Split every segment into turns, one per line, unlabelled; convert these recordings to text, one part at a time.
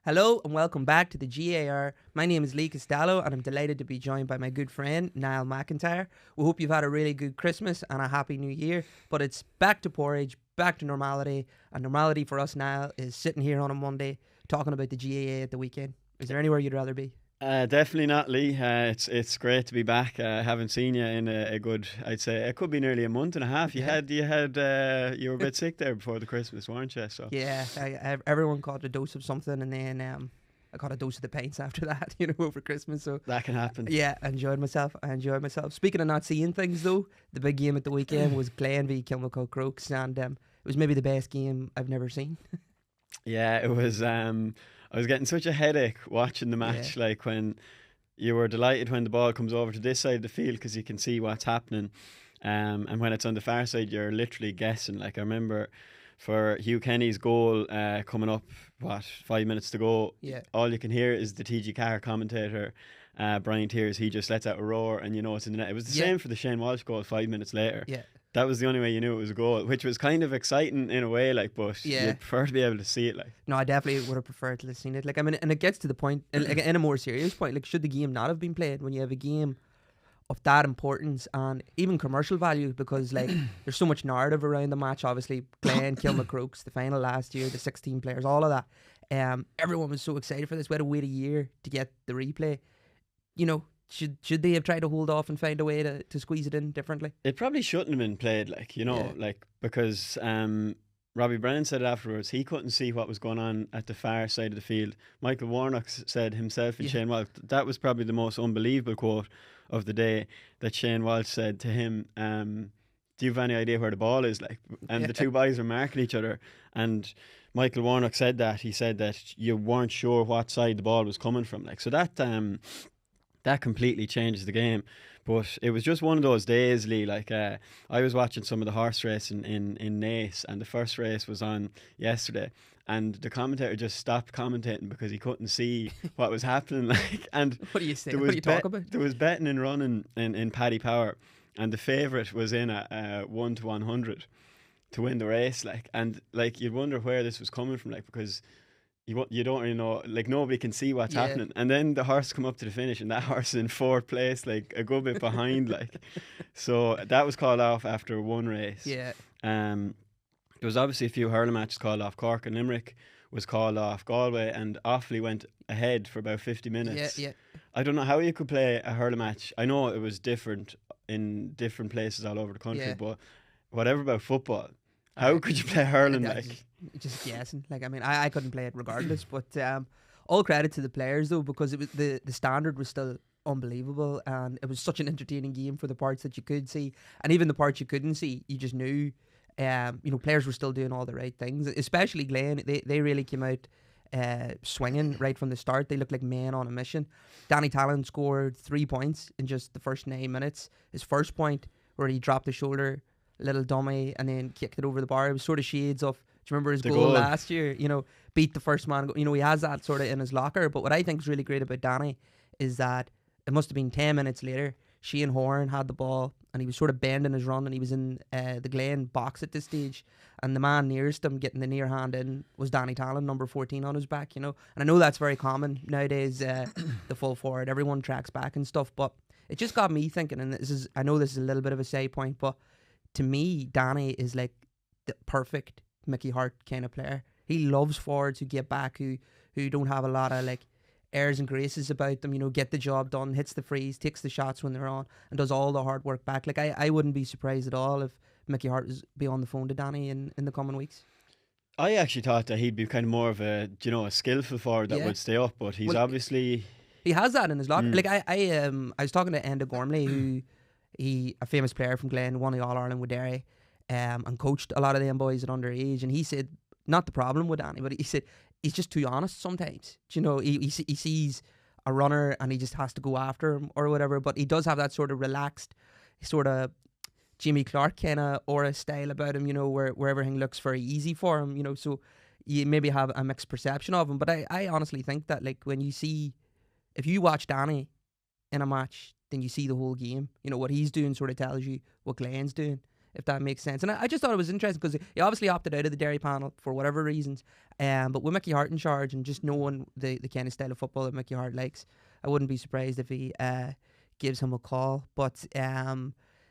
Hello and welcome back to the GAR. My name is Lee Costello and I'm delighted to be joined by my good friend Niall McIntyre. We hope you've had a really good Christmas and a happy new year, but it's back to porridge, back to normality, and normality for us now is sitting here on a Monday talking about the GAA at the weekend. Is there anywhere you'd rather be?
Definitely not, Lee. It's great to be back. I haven't seen you in a good, I'd say it could be nearly a month and a half. You were a bit sick there before the Christmas, weren't you? So
Yeah, everyone caught a dose of something and then I caught a dose of the paints after that, over Christmas. So
that can happen.
yeah, I enjoyed myself. Speaking of not seeing things though, the big game at the weekend was Glen v Kilmacud Crokes, and it was maybe the best game I've never seen.
Yeah, it was. I was getting such a headache watching the match.
Yeah.
Like when you were delighted when the ball comes over to this side of the field because you can see what's happening, and when it's on the far side, you're literally guessing. Like I remember for Hugh Kenny's goal coming up, 5 minutes to go.
Yeah.
All you can hear is the TG Carr commentator, Brian Tears. He just lets out a roar, and you know it's in the net. It was the same for the Shane Walsh goal 5 minutes later.
Yeah.
That was the only way you knew it was a goal, which was kind of exciting in a way, like, but you'd prefer to be able to see it, like.
No, I definitely would have preferred to have seen it. Like, I mean, and it gets to the point, like, in a more serious point, like, should the game not have been played when you have a game of that importance and even commercial value? Because, like, there's so much narrative around the match. Obviously, Glen, Kilmacud Crokes, the final last year, the 16 players, all of that. Everyone was so excited for this. We had to wait a year to get the replay. Should they have tried to hold off and find a way to squeeze it in differently?
It probably shouldn't have been played, because Robbie Brennan said afterwards he couldn't see what was going on at the far side of the field. Michael Warnock said himself in Shane Walsh, that was probably the most unbelievable quote of the day, that Shane Walsh said to him, do you have any idea where the ball is? And the two boys were marking each other, and Michael Warnock said that. He said that you weren't sure what side the ball was coming from. So that completely changes the game. But it was just one of those days, Lee. I was watching some of the horse racing in Naas, and the first race was on yesterday, and the commentator just stopped commentating because he couldn't see what was happening. And
what do you say? What do you talk about?
There was betting and running in Paddy Power, and the favourite was in at 1 to 100 to win the race. And you'd wonder where this was coming from, because you don't really know, nobody can see what's happening, and then the horse come up to the finish and that horse is in fourth place, a good bit behind. So that was called off after one race. There was obviously a few hurling matches called off. Cork and Limerick was called off. Galway and Offaly went ahead for about 50 minutes. I don't know how you could play a hurling match. I know it was different in different places all over the country, but whatever about football, how could you play hurling?
Just guessing. I couldn't play it regardless. But all credit to the players though, because it was the standard was still unbelievable, and it was such an entertaining game for the parts that you could see, and even the parts you couldn't see, you just knew. Players were still doing all the right things. Especially Glen, they really came out swinging right from the start. They looked like men on a mission. Danny Talon scored 3 points in just the first 9 minutes. His first point, where he dropped the shoulder, little dummy, and then kicked it over the bar. It was sort of shades of, do you remember his goal last year? Beat the first man. He has that sort of in his locker. But what I think is really great about Danny is that it must have been 10 minutes later, Shane Horan had the ball and he was sort of bending his run, and he was in the Glen box at this stage, and the man nearest him getting the near hand in was Danny Talon, number 14 on his back, and I know that's very common nowadays, the full forward, everyone tracks back and stuff, but it just got me thinking, and I know this is a little bit of a side point, but to me, Danny is like the perfect Mickey Hart kind of player. He loves forwards who get back, who don't have a lot of airs and graces about them, get the job done, hits the freeze, takes the shots when they're on, and does all the hard work back. I wouldn't be surprised at all if Mickey Hart was be on the phone to Danny in the coming weeks.
I actually thought that he'd be kind of more of a skillful forward that would stay up, but he's obviously...
He has that in his locker. I was talking to Enda Gormley, who a famous player from Glen, won the All-Ireland with Derry, and coached a lot of them boys at underage, and he said, not the problem with Danny, but he said he's just too honest sometimes. He sees a runner and he just has to go after him or whatever, but he does have that sort of relaxed, sort of Jimmy Clark kind of aura style about him, where everything looks very easy for him, so you maybe have a mixed perception of him. But I honestly think that if you watch Danny in a match, then you see the whole game. What he's doing sort of tells you what Glen's doing. if that makes sense. And I just thought it was interesting because he obviously opted out of the Derry panel for whatever reasons. But with Mickey Hart in charge and just knowing the kind of style of football that Mickey Hart likes, I wouldn't be surprised if he gives him a call. But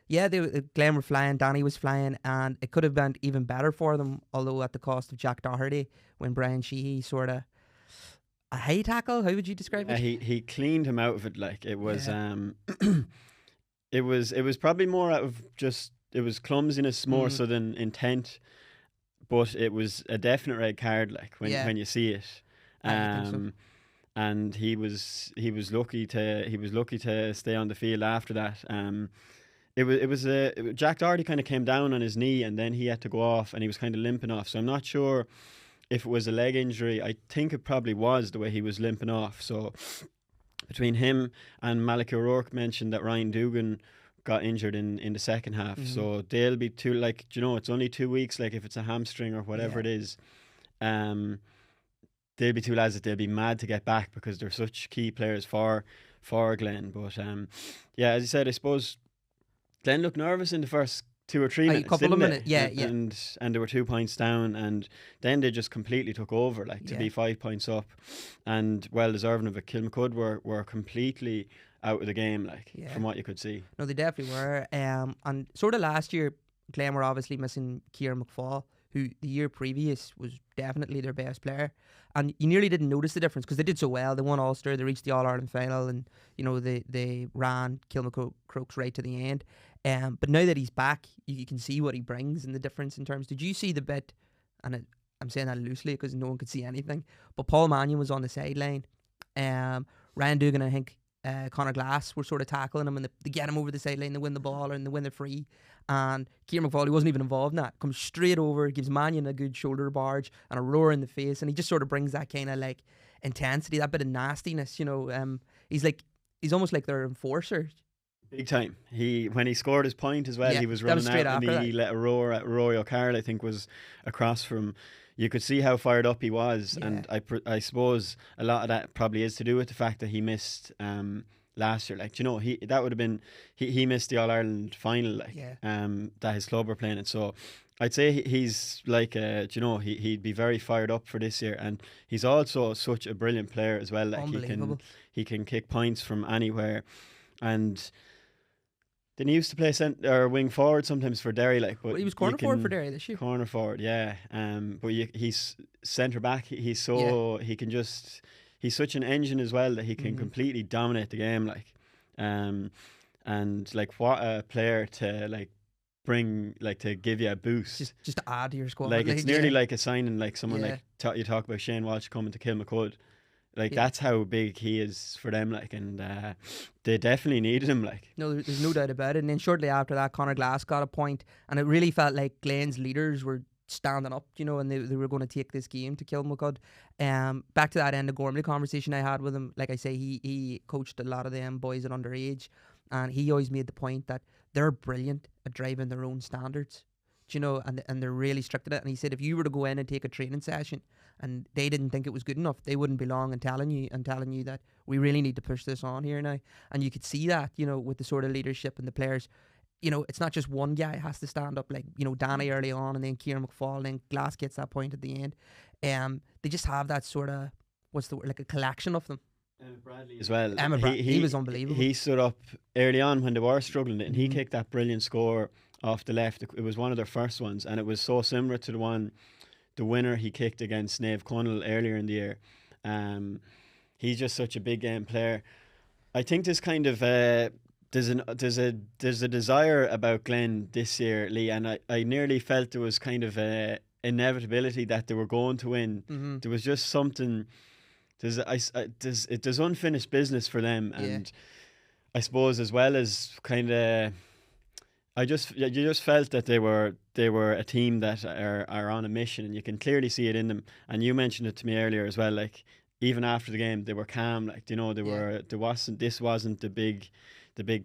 yeah, Glen were flying, Danny was flying, and it could have been even better for them, although at the cost of Jack Doherty when Brian Sheehy sort of a high tackle. How would you describe it?
He cleaned him out of it. Like it was, it was probably more out of just it was clumsiness more so than intent, but it was a definite red card. Like when you see it, and he was lucky to stay on the field after that. Jack Doherty kind of came down on his knee and then he had to go off and he was kind of limping off. So I'm not sure if it was a leg injury. I think it probably was the way he was limping off. So between him and Malachy O'Rourke mentioned that Ryan Dugan got injured in the second half. So they'll be it's only 2 weeks. Like if it's a hamstring or whatever it is, they'll be two lads that they'll be mad to get back because they're such key players for Glen. But as you said, I suppose Glen looked nervous in the first 2 or 3 minutes.
A couple of minutes,
And they were 2 points down, and then they just completely took over, to be 5 points up, and well deserving of it. Kilmacud were completely out of the game, from what you could see.
No, they definitely were. And sort of last year, Glen were obviously missing Kieran McFall, who the year previous was definitely their best player. And you nearly didn't notice the difference because they did so well. They won Ulster, they reached the All-Ireland final, and they ran Kilmacud Crokes right to the end. But now that he's back, you can see what he brings and the difference in terms. Did you see the bit? And I'm saying that loosely because no one could see anything. But Paul Mannion was on the sideline. Ryan Dugan, I think, Conor Glass were sort of tackling him, and they get him over the sideline, they win the ball and they win the free. And Kieran McFall, who wasn't even involved in that, comes straight over, gives Mannion a good shoulder barge and a roar in the face, and he just sort of brings that kind of intensity, that bit of nastiness. He's almost like their enforcer.
Big time. When he scored his point as well, he was running out and he let a roar at Rory O'Carroll, I think, was across from. You could see how fired up he was, and I suppose a lot of that probably is to do with the fact that he missed last year. That would have been he missed the All Ireland final, that his club were playing it. So I'd say he's he'd be very fired up for this year, and he's also such a brilliant player as well. He can kick points from anywhere, and. Then he used to play wing forward sometimes for Derry, but
he was corner forward for Derry this year.
Corner forward, yeah. But he's centre back. He's such an engine as well that he can completely dominate the game, and what a player to bring to give you a boost,
just to add to your squad.
It's nearly like a signing, someone you talk about Shane Walsh coming to Kilmacud. That's how big he is for them, and they definitely needed him,
No, there's no doubt about it. And then shortly after that, Conor Glass got a point, and it really felt like Glen's leaders were standing up, and they were going to take this game to Kilmacud. Back to that end of Gormley conversation I had with him, like I say, he coached a lot of them boys at underage, and he always made the point that they're brilliant at driving their own standards, and they're really strict at it. And he said if you were to go in and take a training session and they didn't think it was good enough, they wouldn't be long in telling you that we really need to push this on here now. And you could see that, with the sort of leadership and the players. It's not just one guy has to stand up, Danny early on, and then Kieran McFall, and then Glass gets that point at the end. They just have that sort of, what's the word, a collection of them.
Bradley as well.
He was unbelievable.
He stood up early on when they were struggling, and he kicked that brilliant score off the left. It was one of their first ones, and it was so similar to the winner he kicked against Nave Connell earlier in the year. He's just such a big game player. I think there's kind of there's a desire about Glen this year, Lee, and I nearly felt there was kind of a inevitability that they were going to win. There was just something. There's unfinished business for them, and I suppose as well as kind of. You just felt that they were a team that are on a mission, and you can clearly see it in them. And you mentioned it to me earlier as well. Even after the game, they were calm. This wasn't the big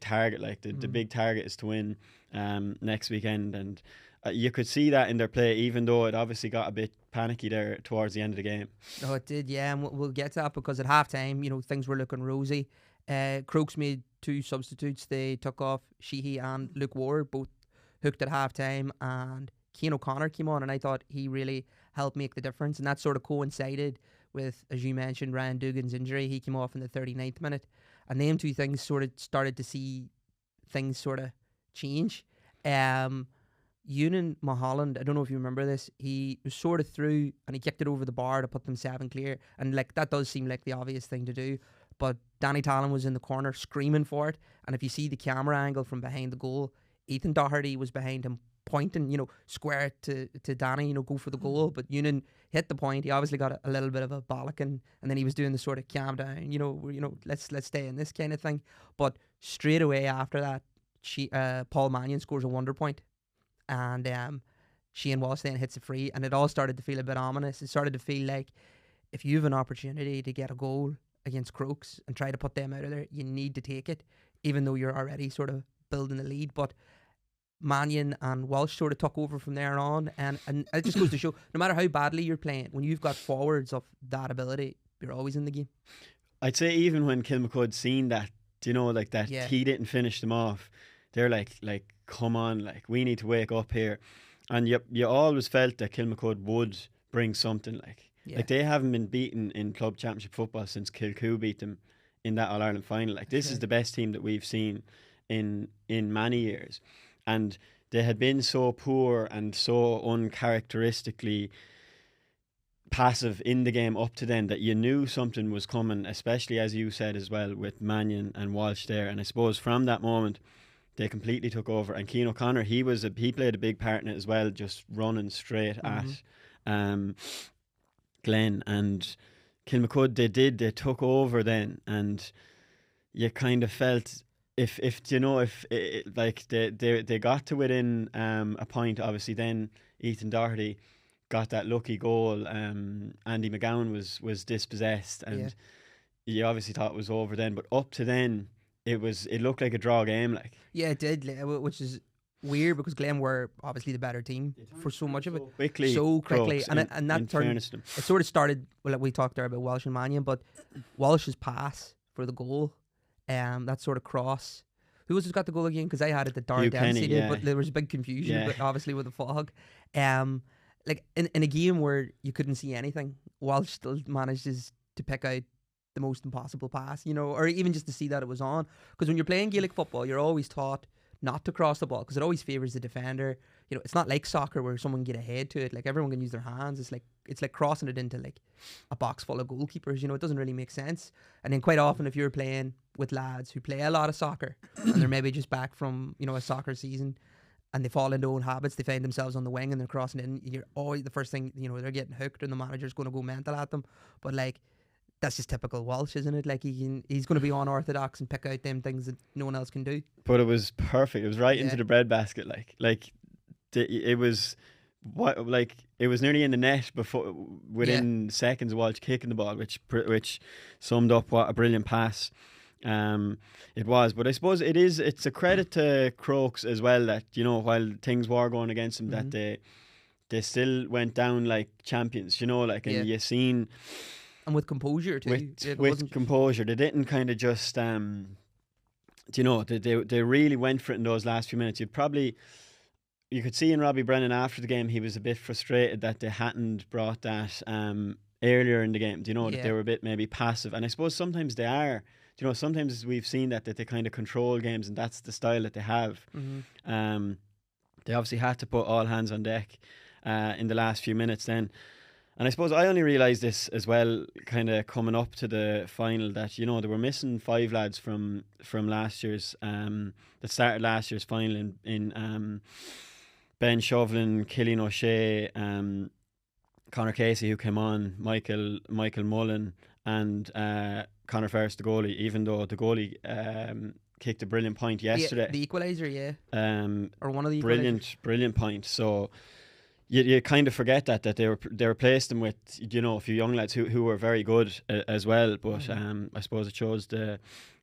target. The big target is to win next weekend, and you could see that in their play, even though it obviously got a bit panicky there towards the end of the game.
Oh, it did, yeah. And we'll get to that because at half time, things were looking rosy. Crokes made 2 substitutes. They took off Sheehy and Luke Ward, both hooked at half time, and Cian O'Connor came on, and I thought he really helped make the difference. And that sort of coincided with, as you mentioned, Ryan Dugan's injury. He came off in the 39th minute, and them two things sort of started to see things sort of change. Ewan Mulholland, I don't know if you remember this, he was sort of through and he kicked it over the bar to put them 7 clear, and like that does seem like the obvious thing to do, but Danny Tallon was in the corner screaming for it, and if you see the camera angle from behind the goal, Ethan Doherty was behind him pointing, square to Danny, go for the goal, but Ewan hit the point. He obviously got a little bit of a bollocking, and then he was doing the sort of calm down, let's stay in this kind of thing, but straight away after that, Paul Mannion scores a wonder point, and Shane Walsh then hits a free, and it all started to feel a bit ominous. It started to feel like if you have an opportunity to get a goal against Crokes and try to put them out of there, you need to take it, even though you're already sort of building a lead. But Mannion and Walsh sort of took over from there on, and it just goes to show, no matter how badly you're playing, when you've got forwards of that ability, you're always in the game. I'd
say even when Kilmacud seen that, he didn't finish them off, they're like, come on, like, we need to wake up here. And you always felt that Kilmacud would bring something, like they haven't been beaten in club championship football since Kilcoo beat them in that All-Ireland final. Like, this is the best team that we've seen in many years. And they had been so poor and so uncharacteristically passive in the game up to then that you knew something was coming, especially, as you said as well, with Mannion and Walsh there. And I suppose from that moment they completely took over, and Cian O'Connor, he played a big part in it as well, just running straight at Glen. And Kilmacud, they took over then, and you kind of felt if they got to within a point, obviously then Ethan Doherty got that lucky goal. Andy McGowan was dispossessed, and you obviously thought it was over then, but up to then it looked like a draw game, like. Yeah,
it did, which is weird because Glen were obviously the better team for so much of it.
So quickly.
And that turned, it sort of started, well, we talked there about Walsh and Mannion, but Walsh's pass for the goal, that sort of cross. Who else got the goal again? Because I had it that Darren Dempsey did, but there was a big confusion, but obviously with the fog. Like in a game where you couldn't see anything, Walsh still manages to pick out the most impossible pass, or even just to see that it was on. Because when you're playing Gaelic football, you're always taught not to cross the ball because it always favours the defender. It's not like soccer where someone can get ahead to it. Like, everyone can use their hands. It's like crossing it into like a box full of goalkeepers. It doesn't really make sense. And then quite often, if you're playing with lads who play a lot of soccer and they're maybe just back from a soccer season, and they fall into old habits, they find themselves on the wing and they're crossing in, you're always the first thing, they're getting hooked and the manager's going to go mental at them. But like, that's just typical Walsh, isn't it? Like, he's going to be unorthodox and pick out them things that no one else can do.
But it was perfect. It was right into the breadbasket. It was nearly in the net within seconds of Walsh kicking the ball, which summed up what a brilliant pass it was. But I suppose it's a credit to Crokes as well that while things were going against them, that they still went down like champions. And you seen.
And with composure too.
With composure, they didn't kind of just, they really went for it in those last few minutes. You could see in Robbie Brennan after the game, he was a bit frustrated that they hadn't brought that earlier in the game. That they were a bit maybe passive, and I suppose sometimes they are. Sometimes we've seen that they kind of control games, and that's the style that they have. They obviously had to put all hands on deck in the last few minutes then. And I suppose I only realised this as well, kind of coming up to the final, that they were missing 5 lads from last year's that started last year's final in Ben Shovlin, Killian O'Shea, Conor Casey, who came on, Michael Mullen, and Conor Ferris, the goalie. Even though the goalie kicked a brilliant point yesterday,
the equaliser, or one of the
brilliant point. So. You kind of forget that they replaced them with a few young lads who were very good as well, but I suppose it shows the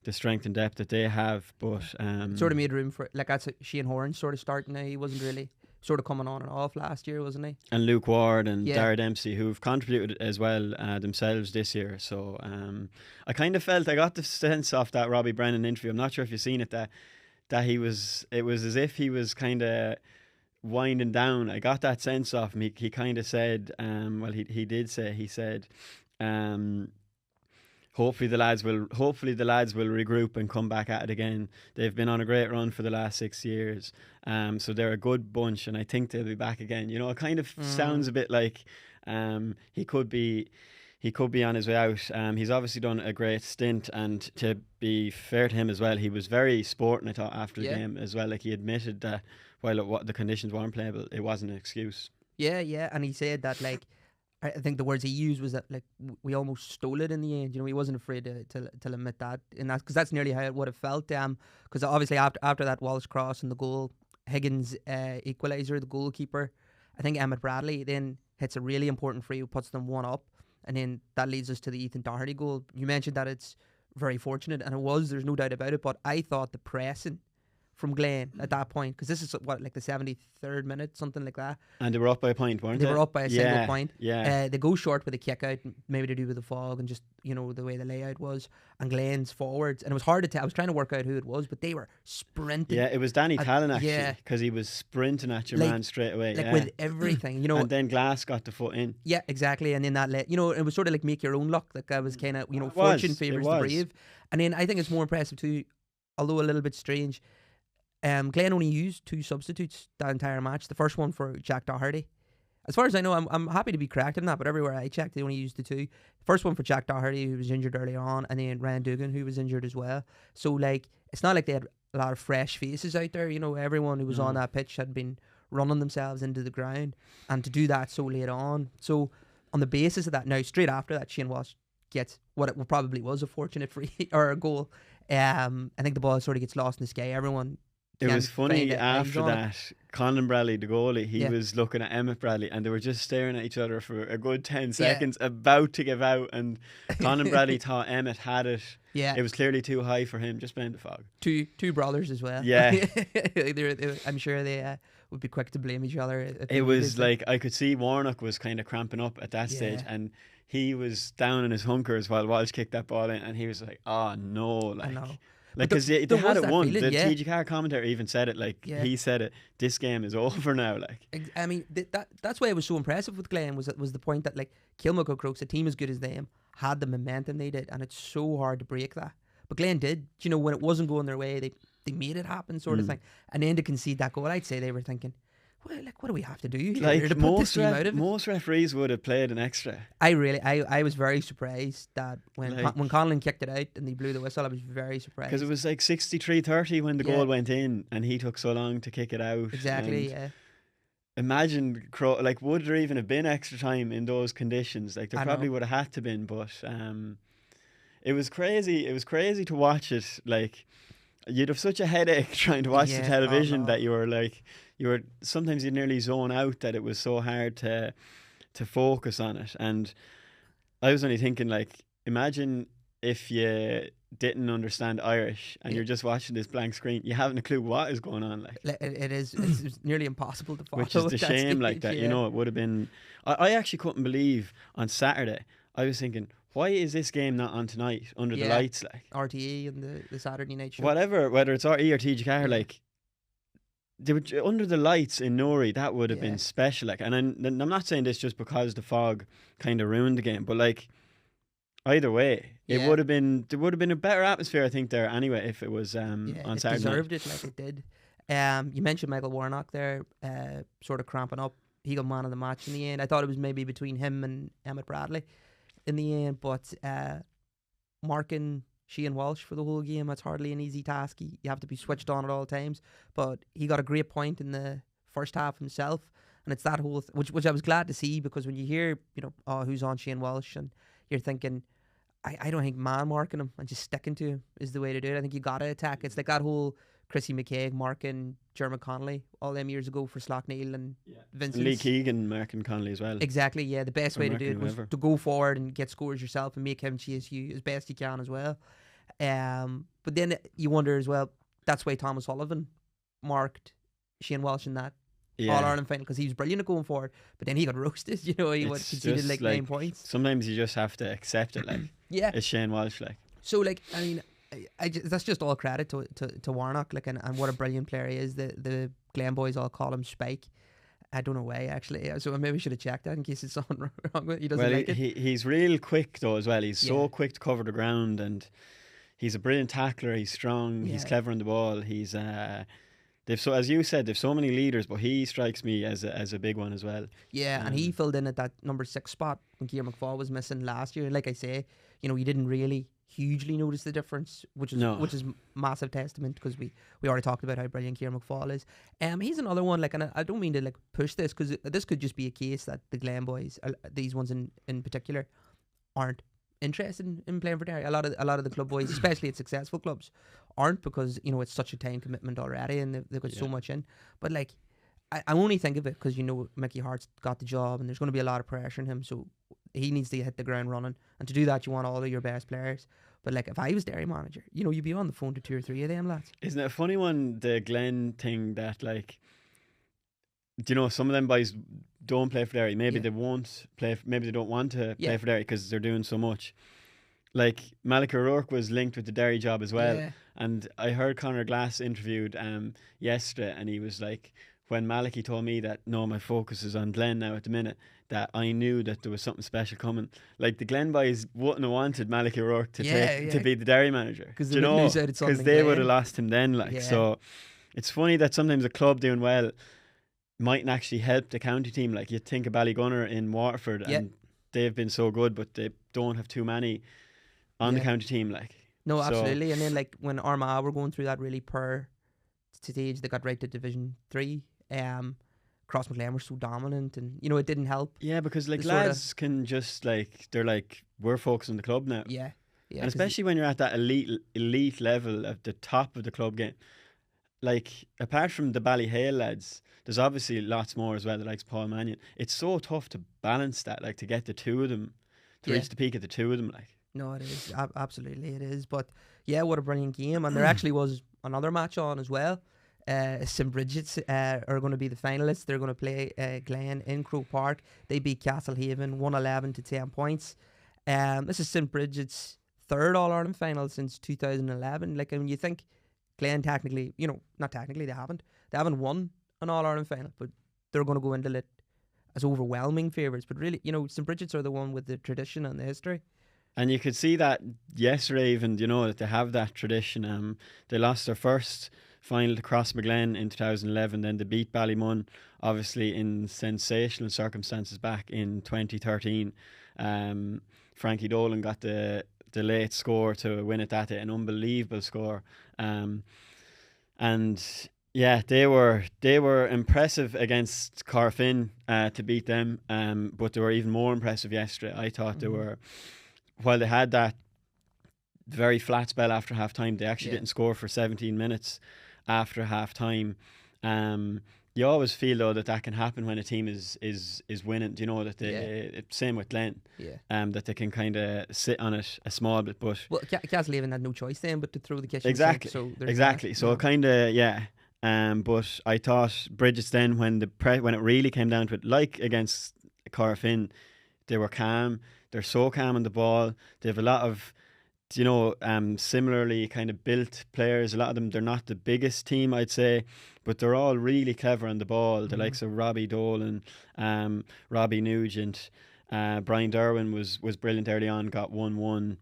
strength and depth that they have. But
it sort of made room for, like, that's Shane Horan sort of starting now. He wasn't really sort of coming on and off last year, wasn't he?
And Luke Ward and Dara Dempsey, who've contributed as well themselves this year. So I kind of felt, I got the sense off that Robbie Brennan interview, I'm not sure if you've seen it, that that it was as if he was kind of winding down. I got that sense off him. He kind of said, he said, hopefully the lads will regroup and come back at it again. They've been on a great run for the last 6 years, so they're a good bunch, and I think they'll be back again. You know, it kind of sounds a bit like he could be on his way out. He's obviously done a great stint, and to be fair to him as well, he was very sporting, I thought, after the game as well. Like, he admitted that while the conditions weren't playable, it wasn't an excuse. Yeah,
and he said that, like, I think the words he used was that, like, we almost stole it in the end. You know, he wasn't afraid to admit that, and because that's nearly how it would have felt. Because obviously after that Walsh cross and the goal, Higgins equaliser, the goalkeeper, I think Emmett Bradley then hits a really important free, puts them 1-up, and then that leads us to the Ethan Doherty goal. You mentioned that it's very fortunate, and it was. There's no doubt about it. But I thought the pressing from Glen at that point, because this is like the 73rd minute, something like that.
And they were up by a point, weren't they?
They were up by a single point.
Yeah.
They go short with a kick out, maybe to do with the fog and just, you know, the way the layout was. And Glen's forwards, and it was hard to tell. I was trying to work out who it was, but they were sprinting.
Yeah, it was Danny Talon actually, because he was sprinting at your man straight away.
Like with everything, you know.
And then Glass got the foot in.
Yeah, exactly. And then that you know, it was sort of like make your own luck. Like, I was kind of, you know, fortune favours the brave. And then I think it's more impressive too, although a little bit strange. Glen only used 2 substitutes that entire match. The first one for Jack Doherty. As far as I know, I'm happy to be correct in that, but everywhere I checked, they only used the 2. First one for Jack Doherty, who was injured earlier on, and then Ryan Dugan, who was injured as well. So, like, it's not like they had a lot of fresh faces out there. You know, everyone who was on that pitch had been running themselves into the ground, and to do that so late on. So, on the basis of that, now straight after that, Shane Walsh gets what it probably was a fortunate free or a goal. I think the ball sort of gets lost in the sky. Everyone.
It was funny after that, Colin Bradley, the goalie, he was looking at Emmett Bradley, and they were just staring at each other for a good 10 seconds, about to give out, and Colin Bradley thought Emmett had it. Yeah. It was clearly too high for him, just blame the fog.
Two brothers as well.
Yeah.
I'm sure they would be quick to blame each other.
It was like, I could see Warnock was kind of cramping up at that stage, and he was down in his hunkers while Walsh kicked that ball in, and he was like, oh no, like... I know. Like, because they had it won. The TG4 commentator even said it. Like, he said it. This game is over now. Like,
I mean, that's why it was so impressive with Glen was the point that, like, Kilmacud Crokes, a team as good as them, had the momentum they did, and it's so hard to break that. But Glen did. You know, when it wasn't going their way, they made it happen, sort of thing. And then to concede that goal, I'd say they were thinking, well, like, what do we have to do here
like
to put this team out of it?
Most referees would have played an extra.
I was very surprised that when Conlon kicked it out and they blew the whistle, I was very surprised.
Because it was like 63-30 when the goal went in, and he took so long to kick it out.
Exactly, yeah.
Imagine, like, would there even have been extra time in those conditions? Like, there probably would have had to been, but it was crazy. It was crazy to watch it. Like, you'd have such a headache trying to watch the television that you were like... sometimes you'd nearly zone out, that it was so hard to focus on it. And I was only thinking, like, imagine if you didn't understand Irish and you're just watching this blank screen, you haven't a clue what is going on. Like,
it's nearly impossible to follow.
Which is the shame, like that. You know, it would have been. I actually couldn't believe on Saturday. I was thinking, why is this game not on tonight under the lights? Like,
RTE and the Saturday night show.
Whatever, whether it's RTE or TG4, like. They were under the lights in Newry. That would have been special. Like, and I'm not saying this just because the fog kind of ruined the game, but like, either way, there would have been a better atmosphere, I think, there anyway if it was on Saturday.
It deserved it, like it did. You mentioned Michael Warnock there, sort of cramping up. He got man of the match in the end. I thought it was maybe between him and Emmett Bradley in the end, but marking Shane Walsh for the whole game, that's hardly an easy task. You have to be switched on at all times. But he got a great point in the first half himself, and it's that whole which I was glad to see, because when you hear, you know, oh, who's on Shane Walsh, and you're thinking, I don't think man marking him and just sticking to him is the way to do it. I think you got to attack. It's like that whole Chrissy McKaig marking Jeremy Connolly all them years ago for Slaughtneil and Vincent.
Lee Keegan marking Connolly as well.
Exactly, yeah. The best way to do it was to go forward and get scores yourself and make him chase you as best you can as well. But then you wonder as well, that's why Thomas Sullivan marked Shane Walsh in that All-Ireland final, because he was brilliant at going forward, but then he got roasted. You know, he conceded like 9 points.
Sometimes you just have to accept it, like, it's Shane Walsh, like.
So, like, I mean, that's just all credit to Warnock, like, and what a brilliant player he is. The Glen boys all call him Spike. I don't know why, actually. So maybe I should have checked that in case it's something wrong with it. He doesn't like it.
He's real quick though as well. He's so quick to cover the ground, and he's a brilliant tackler. He's strong. He's clever on the ball. He's as you said, they've so many leaders, but he strikes me as a big one as well.
Yeah, and he filled in at that number 6 spot when Ciarán McFall was missing last year. Like I say, you didn't really hugely notice the difference, which is massive testament, because we already talked about how brilliant Ciarán McFall is. He's another one, like, and I don't mean to like push this, because this could just be a case that the Glen boys, these ones in particular, aren't interested in playing for Derry. A lot of the club boys, especially at successful clubs, aren't, because it's such a time commitment already, and they've got so much in. But like, I only think of it because Mickey Hart's got the job, and there's going to be a lot of pressure on him, so he needs to hit the ground running, and to do that you want all of your best players. But like, if I was Derry manager, you'd be on the phone to 2 or 3 of them lads.
Isn't it a funny one, the Glen thing, that like, some of them boys don't play for Derry. Maybe they won't play. Maybe they don't want to play for Derry because they're doing so much. Like, Malachy O'Rourke was linked with the Derry job as well. And I heard Conor Glass interviewed yesterday, and he was like, when Malachy told me that, no, my focus is on Glen now at the minute, that I knew that there was something special coming. Like, the Glen boys wouldn't have wanted Malachy O'Rourke to be the Derry manager. Because they would have lost him then. Like, so it's funny that sometimes a club doing well mightn't actually help the county team. Like, you think of Ballygunner in Waterford, and they've been so good, but they don't have too many on the county team. Like,
no, absolutely. And then like when Armagh were going through that really poor stage, they got right to Division 3. Crossmaglen were so dominant, and it didn't help. Yeah,
because like lads can just like, they're like, we're focused on the club now.
Yeah.
And especially when you're at that elite level at the top of the club game. Like, apart from the Ballyhale lads, there's obviously lots more as well, the likes of Paul Mannion. It's so tough to balance that, like, to get the two of them, to reach the peak of the two of them, like.
No, it is. Absolutely, it is. But yeah, what a brilliant game. And there actually was another match on as well. St Brigid are going to be the finalists. They're going to play Glen in Croke Park. They beat Castlehaven 111 to 10 points. This is St Brigid's 3rd All-Ireland final since 2011. Like, I mean, you think Glen technically, not technically, they haven't won an All-Ireland final, but they're going to go into it as overwhelming favourites. But really, St Brigid's are the one with the tradition and the history.
And you could see that yesterday even, that they have that tradition. They lost their first final to Crossmaglen in 2011, then they beat Ballymun, obviously in sensational circumstances back in 2013. Frankie Dolan got the late score to win it that day, an unbelievable score. And yeah, they were impressive against Corfin to beat them, but they were even more impressive yesterday. I thought they were, while they had that very flat spell after half time, they actually didn't score for 17 minutes after half time. You always feel though that can happen when a team is winning. That they same with Glen. That they can kind of sit on it a small bit, but
Castlehaven had no choice then but to throw the kitchen
exactly.
Sink, so
exactly. So kind of but I thought Brigid's then when it really came down to it, like against Corfin, they were calm. They're so calm on the ball. They have a lot of similarly kind of built players. A lot of them, they're not the biggest team, I'd say, but they're all really clever on the ball. The likes of Robbie Dolan, Robbie Nugent, Brian Derwin was brilliant early on, got 1-1.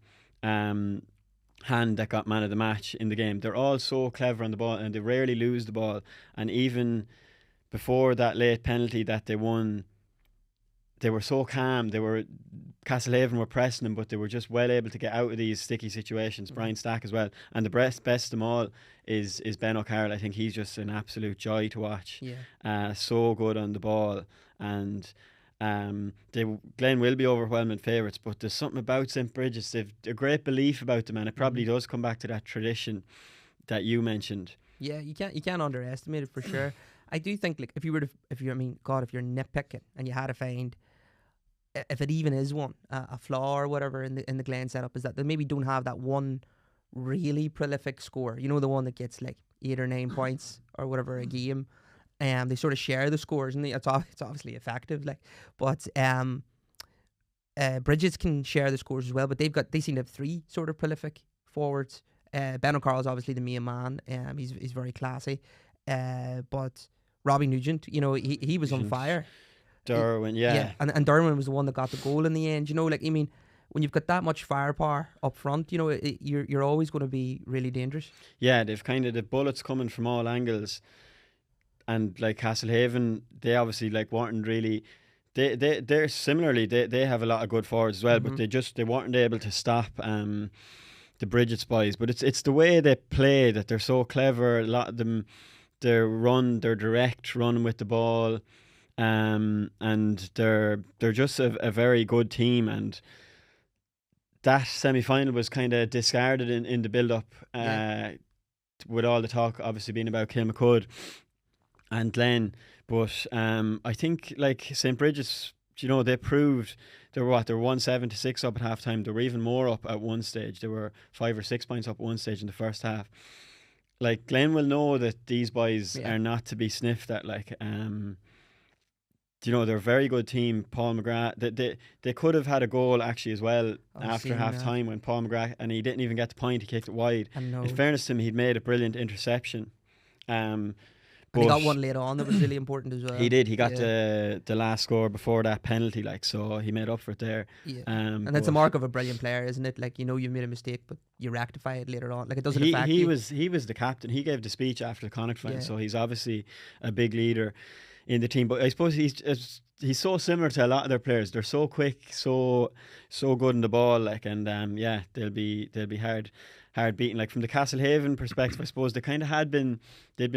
Hand that got man of the match in the game. They're all so clever on the ball, and they rarely lose the ball. And even before that late penalty that they won, they were so calm. Castlehaven were pressing them, but they were just well able to get out of these sticky situations. Brian Stack as well. And the best of them all is Ben O'Carroll. I think he's just an absolute joy to watch. So good on the ball. And Glen will be overwhelming favourites, but there's something about St Brigid's. They've a great belief about them, and it probably does come back to that tradition that you mentioned. Yeah,
you can't underestimate it for sure. I do think, like, if you're nitpicking and you had to find, if it even is one, a flaw or whatever in the Glen setup, is that they maybe don't have that one really prolific scorer. The one that gets like 8 or 9 points or whatever a game. They sort of share the scores, and it's obviously effective. Like, but Brigid's can share the scores as well. But they seem to have 3 sort of prolific forwards. Ben O'Carroll's obviously the main man. He's very classy. But Robbie Nugent, he was on fire.
Derwin, yeah.
And Derwin was the one that got the goal in the end. Like, I mean, when you've got that much firepower up front, you're always going to be really dangerous.
Yeah, they've kind of the bullets coming from all angles, and like Castlehaven, they obviously like weren't really. They're similarly they have a lot of good forwards as well, but they weren't able to stop the Brigid's boys. But it's the way they play that they're so clever. A lot of them, they're direct, running with the ball. And they're just a very good team, and that semi-final was kind of discarded in the build-up with all the talk obviously being about Kilmacud and Glen. But I think like St Brigid's, they proved they were 176 up at half time. They were even more up at one stage. They were 5 or 6 points up at one stage in the first half. Like, Glen will know that these boys are not to be sniffed at. Like, they're a very good team. Paul McGrath, they could have had a goal actually as well after half time when Paul McGrath, and he didn't even get the point, he kicked it wide. In fairness to him, he'd made a brilliant interception.
And he got one later on that was really important as well.
He did. He got the last score before that penalty, like, so he made up for it there.
Yeah. And that's a mark of a brilliant player, isn't it? Like, you've made a mistake, but you rectify it later on. Like, it doesn't affect you.
He was the captain. He gave the speech after the Connacht final, so he's obviously a big leader in the team. But I suppose he's so similar to a lot of their players. They're so quick, so good in the ball, like, and they'll be hard beaten. Like, from the Castlehaven perspective, I suppose they'd been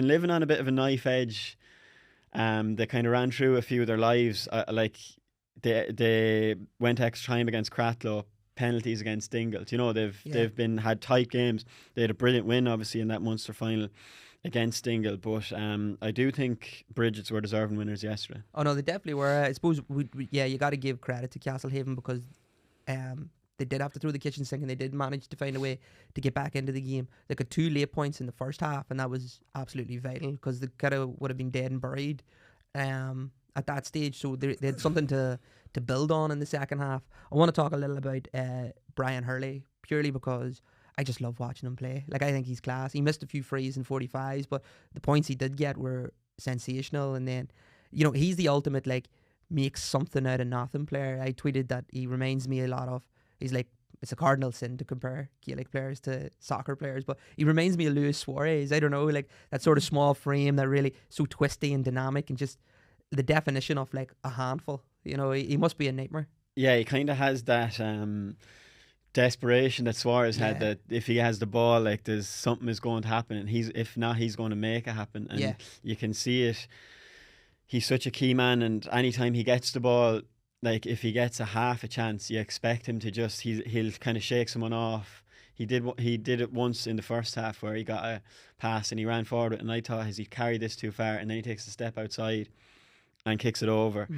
living on a bit of a knife edge. They kind of ran through a few of their lives. Like, they went extra time against Cratloe, penalties against Donegal. They've had tight games. They had a brilliant win obviously in that Munster final against Donegal, but I do think Brigid's were deserving winners yesterday.
Oh no, they definitely were. I suppose you got to give credit to Castlehaven because they did have to throw the kitchen sink, and they did manage to find a way to get back into the game. They got 2 late points in the first half, and that was absolutely vital because they kind of would have been dead and buried at that stage. So they had something to build on in the second half. I want to talk a little about Brian Hurley, purely because I just love watching him play. Like, I think he's class. He missed a few frees and 45s, but the points he did get were sensational. And then, he's the ultimate, like, makes something out of nothing player. I tweeted that he reminds me a lot of, he's like, it's a cardinal sin to compare Gaelic players to soccer players, but he reminds me of Luis Suarez. I don't know, like, that sort of small frame that really so twisty and dynamic, and just the definition of like a handful. He must be a nightmare. Yeah,
he kind of has that desperation that Suarez had, that if he has the ball, like, there's something is going to happen, and if not, he's going to make it happen. And you can see it. He's such a key man, and anytime he gets the ball, like, if he gets a half a chance, you expect him to just he'll kind of shake someone off. He did it once in the first half where he got a pass and he ran forward, and I thought, has he carried this too far? And then he takes a step outside and kicks it over.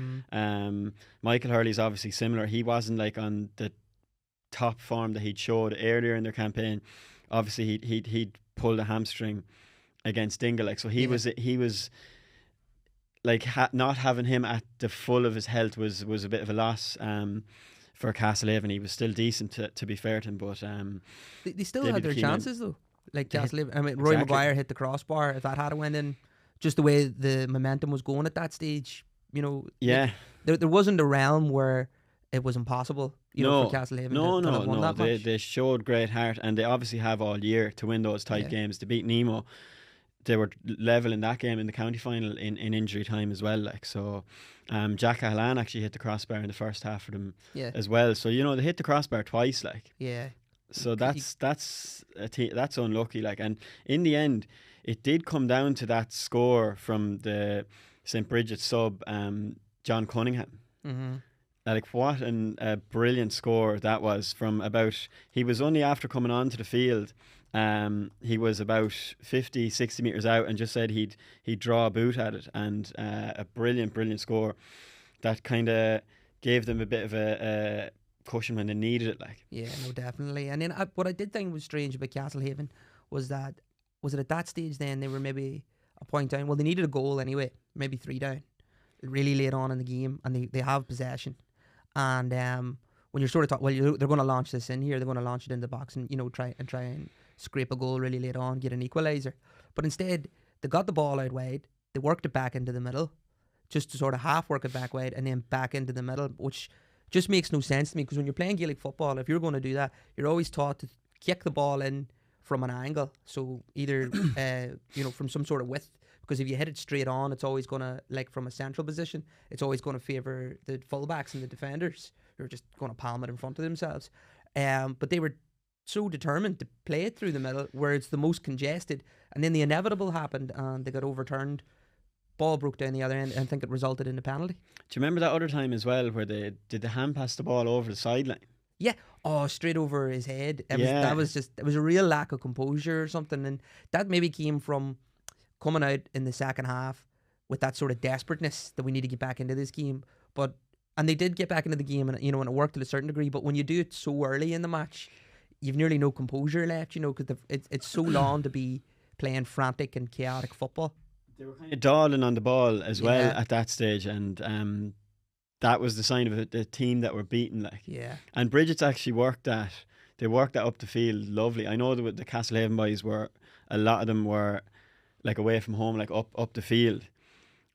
Michael Hurley's obviously similar. He wasn't like on the top form that he'd showed earlier in their campaign. Obviously he'd pulled a hamstring against Donegal, like, so he was like, not having him at the full of his health was a bit of a loss for Castlehaven. He was still decent, to be fair to him, but
they still had their chances though. Like, Castlehaven, I mean, Roy Maguire hit the crossbar. If that had went in, just the way the momentum was going at that stage, there wasn't a realm where it was impossible, for Castlehaven to won that much.
They showed great heart, and they obviously have all year to win those tight games. To beat Nemo, they were level in that game in the county final in injury time as well. Like, so, Jack Cahalane actually hit the crossbar in the first half for them as well. So, they hit the crossbar twice, like. Yeah. So that's unlucky, like, and in the end, it did come down to that score from the St Brigid sub, John Cunningham. Like, what a brilliant score that was from about. He was only after coming onto the field. He was about 50, 60 metres out, and just said he'd draw a boot at it, and a brilliant score that kind of gave them a bit of a cushion when they needed it, like. Yeah,
no, definitely. And then what I did think was strange about Castlehaven was that, was it at that stage then they were maybe a point down? Well, they needed a goal anyway, maybe 3 down, really late on in the game, and they have possession. And when you're sort of they're going to launch this in here, they're going to launch it in the box, and try and scrape a goal really late on, get an equaliser. But instead, they got the ball out wide, they worked it back into the middle, just to sort of half work it back wide and then back into the middle, which just makes no sense to me, because when you're playing Gaelic football, if you're going to do that, you're always taught to kick the ball in from an angle. So either, from some sort of width, because if you hit it straight on, it's always going to, like from a central position, it's always going to favour the fullbacks and the defenders who are just going to palm it in front of themselves. But they were so determined to play it through the middle where it's the most congested, and then the inevitable happened and they got overturned. Ball broke down the other end, and I think it resulted in a penalty.
Do you remember that other time as well where they did the hand pass the ball over the sideline?
Yeah. Oh, straight over his head. It was a real lack of composure or something, and that maybe came from coming out in the second half with that sort of desperateness that we need to get back into this game. And they did get back into the game, and and it worked to a certain degree. But when you do it so early in the match, you've nearly no composure left. Because it's so long to be playing frantic and chaotic football.
They were kind of dawdling on the ball as well at that stage, and that was the sign of the team that were beaten. And Brigid's actually worked that up the field lovely. I know that the Castlehaven boys a lot of them were like away from home, like up the field,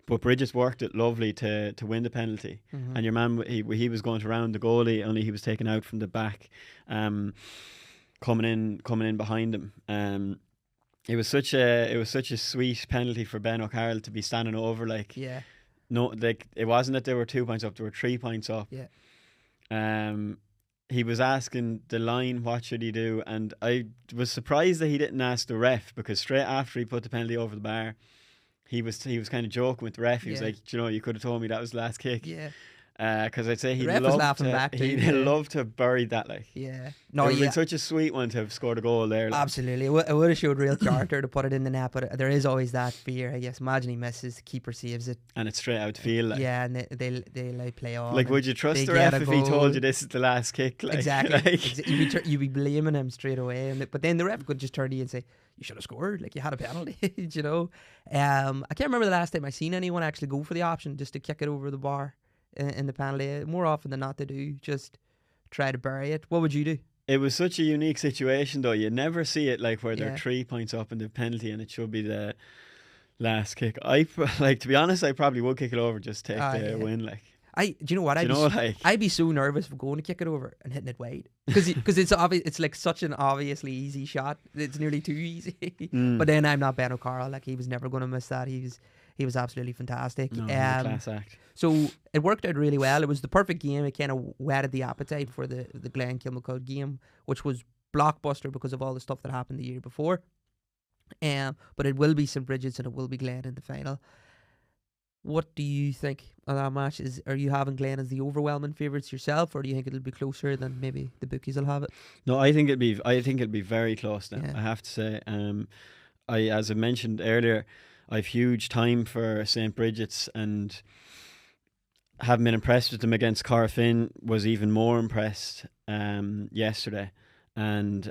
but Brigid's worked it lovely to win the penalty. Mm-hmm. And your man, he was going to round the goalie, only he was taken out from the back, coming in behind him. It was such a sweet penalty for Ben O'Carroll to be standing over, it wasn't that there were 2 points up, there were 3 points up. He was asking the line what should he do, and I was surprised that he didn't ask the ref, because straight after he put the penalty over the bar, he was kind of joking with the ref. He was like, you could have told me that was the last kick. Because I'd say he'd love to have buried that. It would have been such a sweet one to have scored a goal there.
Absolutely, it would have showed real character to put it in the net. But there is always that fear, I guess. Imagine he misses, the keeper saves it,
and it's straight out the field.
And they play on.
Would you trust the ref if he told you this is the last kick?
Exactly. You'd be blaming him straight away. But then the ref could just turn to you and say, you should have scored, you had a penalty. I can't remember the last time I seen anyone actually go for the option just to kick it over the bar in the penalty. More often than not, they do just try to bury it. What would you do?
It was such a unique situation, though. You never see it where they're 3 points up in the penalty and it should be the last kick. To be honest, I probably would kick it over, just take the win.
Do you know what? I'd be so nervous for going to kick it over and hitting it wide, because it's obvious. It's such an obviously easy shot. It's nearly too easy. But then I'm not Ben O'Carroll. He was never going to miss that. He was absolutely fantastic.
No, class act.
So it worked out really well. It was the perfect game. It kind of whetted the appetite for the Glen Kilmacud game, which was blockbuster because of all the stuff that happened the year before. But it will be St Brigid's and it will be Glen in the final. What do you think of that match? Are you having Glen as the overwhelming favourites yourself, or do you think it'll be closer than maybe the bookies will have it?
No, I think it'll be very close now. I have to say. As I mentioned earlier, I've huge time for St Brigid's, and having been impressed with them against Corofin, was even more impressed yesterday. And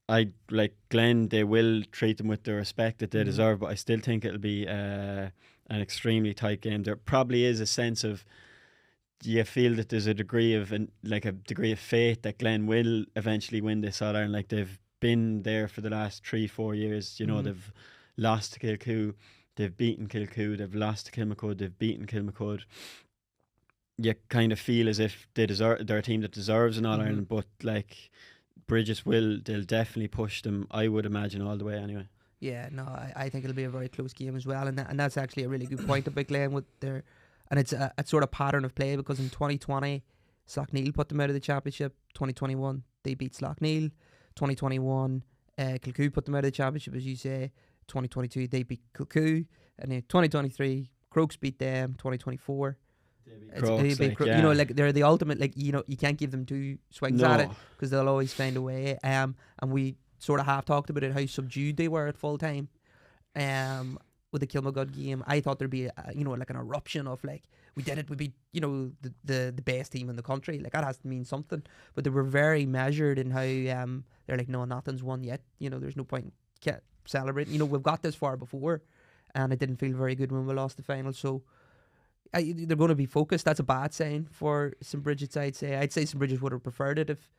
I like Glen. They will treat them with the respect that they deserve, but I still think it'll be an extremely tight game. There probably is a sense of, you feel that there's a degree of faith that Glen will eventually win this All Ireland. They've been there for the last 3-4 years. They've lost to Kilcoo, they've beaten Kilcoo, they've lost to Kilmacud, they've beaten Kilmacud. You kind of feel as if they're a team that deserves an All Ireland, but Brigid's they'll definitely push them, I would imagine, all the way anyway.
Yeah, no, I think it'll be a very close game as well, and that's actually a really good point about Glen with and it's a sort of pattern of play, because in 2020 Slaughtneil put them out of the championship, 2021 they beat Slaughtneil, 2021 Kilcoo put them out of the championship, as you say, 2022 they beat Kilcoo, and then 2023 Crokes beat them, 2024 they're the ultimate, you can't give them two swings at it, because they'll always find a way. And we sort of have talked about it, how subdued they were at full time with the Kilmacud game. I thought there'd be an eruption of we did it, we beat the best team in the country, that has to mean something. But they were very measured in how they're no, nothing's won yet, there's no point celebrating, we've got this far before, and it didn't feel very good when we lost the final. So they're going to be focused. That's a bad sign for St Brigid's, I'd say. St Brigid's would have preferred it if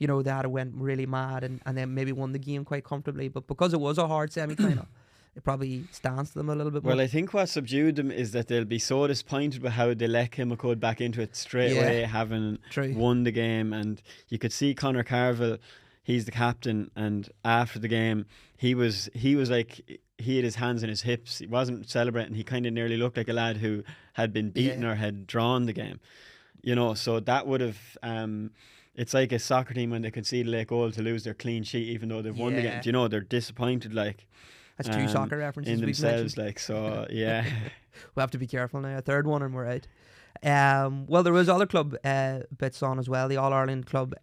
you know, they had went really mad and then maybe won the game quite comfortably. But because it was a hard semi-final, it probably stands to them a little bit more.
Well, I think what subdued them is that they'll be so disappointed with how they let Kilmacud back into it straight away, having won the game. And you could see Conor Carville, he's the captain, and after the game, he was like, he had his hands in his hips. He wasn't celebrating. He kind of nearly looked like a lad who had been beaten or had drawn the game. You know, so that would have... it's like a soccer team when they concede a late goal to lose their clean sheet, even though they've won the game. Do you know, they're disappointed, like...
That's two soccer references
in themselves, like, so yeah.
We'll have to be careful now. A third one and we're out. Well, there was other club bits on as well. The All Ireland club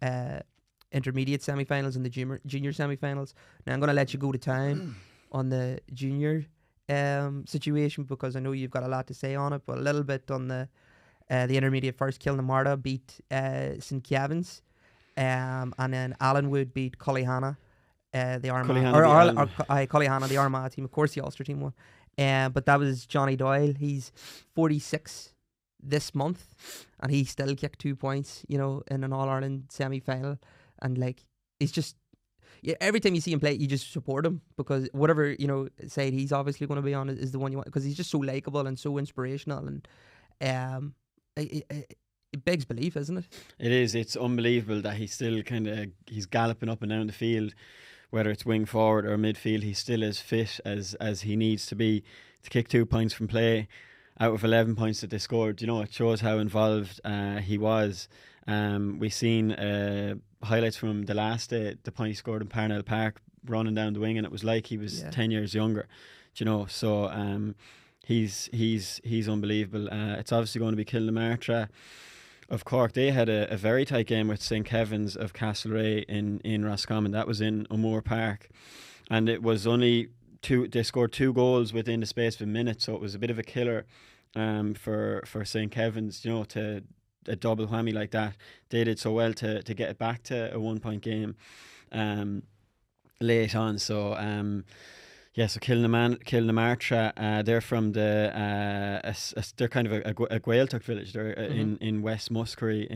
intermediate semi-finals and the junior semi-finals. Now I'm going to let you go to town on the junior situation, because I know you've got a lot to say on it, but a little bit on the intermediate first. Kilnamarta beat St Kevin's, and then Allenwood beat Cullyhanna. The Cullyhanna, the Armagh team, of course the Ulster team won. But that was Johnny Doyle. He's 46 this month, and he still kicked 2 points, you know, in an All Ireland semi final. And like, he's just, every time you see him play, you just support him, because whatever, you know, side he's obviously going to be on is the one you want, because he's just so likeable and so inspirational, and it begs belief, isn't it? It
is. It's unbelievable that he's still he's galloping up and down the field. Whether it's wing forward or midfield, he's still as fit as he needs to be to kick 2 points from play out of 11 points that they scored. You know, it shows how involved he was. We seen highlights from the last day, the point he scored in Parnell Park, running down the wing, and it was like he was 10 years younger. You know, so he's unbelievable. It's obviously going to be Kilnamarta of Cork. They had a very tight game with St Kevin's of Castlehaven in Roscommon. That was in O'Moore Park, and it was only they scored 2 goals within the space of a minute, so it was a bit of a killer for St Kevin's, you know, to a double whammy like that. They did so well to get it back to a 1 point game late on. So so Kilnamarta, they're from they're kind of a Gaeltacht village. They're in West Muskerry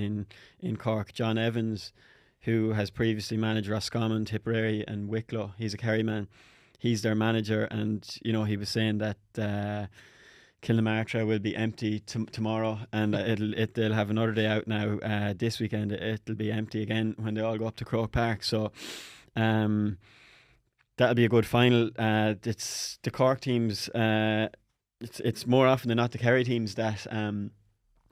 in Cork. John Evans, who has previously managed Roscommon, Tipperary and Wicklow, he's a Kerry man. He's their manager, and you know, he was saying that Kilnamarta will be empty tomorrow, and they'll have another day out now. This weekend it'll be empty again when they all go up to Croke Park. So that'll be a good final. It's the Cork teams. It's more often than not the Kerry teams that